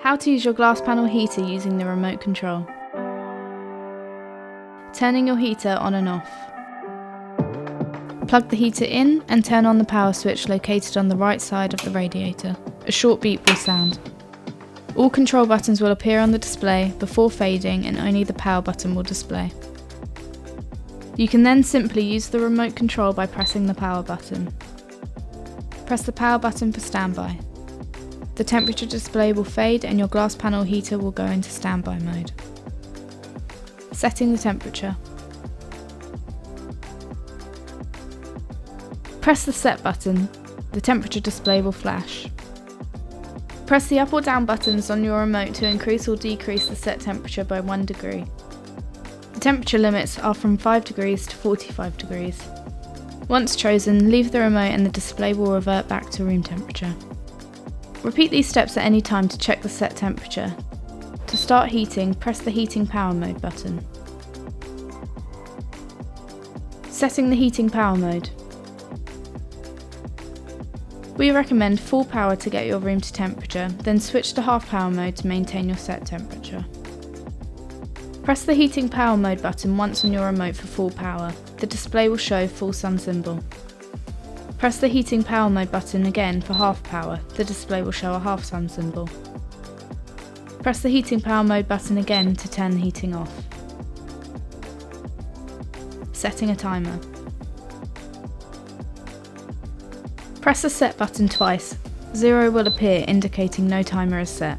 How to use your glass panel heater using the remote control. Turning your heater on and off. Plug the heater in and turn on the power switch located on the right side of the radiator. A short beep will sound. All control buttons will appear on the display before fading, and only the power button will display. You can then simply use the remote control by pressing the power button. Press the power button for standby. The temperature display will fade and your glass panel heater will go into standby mode. Setting the temperature. Press the set button. The temperature display will flash. Press the up or down buttons on your remote to increase or decrease the set temperature by 1 degree. The temperature limits are from 5 degrees to 45 degrees. Once chosen, leave the remote and the display will revert back to room temperature. Repeat these steps at any time to check the set temperature. To start heating, press the heating power mode button. Setting the heating power mode. We recommend full power to get your room to temperature, then switch to half power mode to maintain your set temperature. Press the heating power mode button once on your remote for full power. The display will show full sun symbol. Press the heating power mode button again for half power. The display will show a half sun symbol. Press the heating power mode button again to turn the heating off. Setting a timer. Press the set button twice. 0 will appear indicating no timer is set.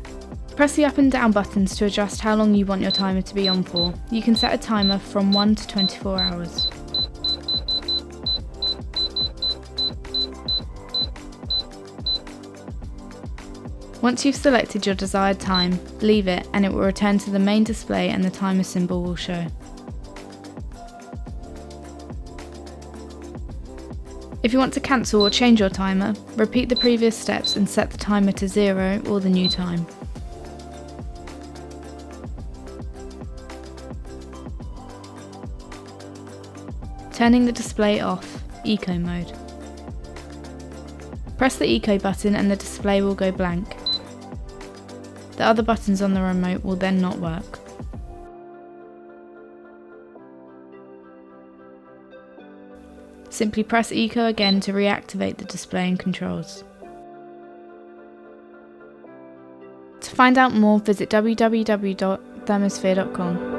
Press the up and down buttons to adjust how long you want your timer to be on for. You can set a timer from 1 to 24 hours. Once you've selected your desired time, leave it and it will return to the main display and the timer symbol will show. If you want to cancel or change your timer, repeat the previous steps and set the timer to 0 or the new time. Turning the display off, Eco mode. Press the Eco button and the display will go blank. The other buttons on the remote will then not work. Simply press Eco again to reactivate the display and controls. To find out more, visit www.thermosphere.com.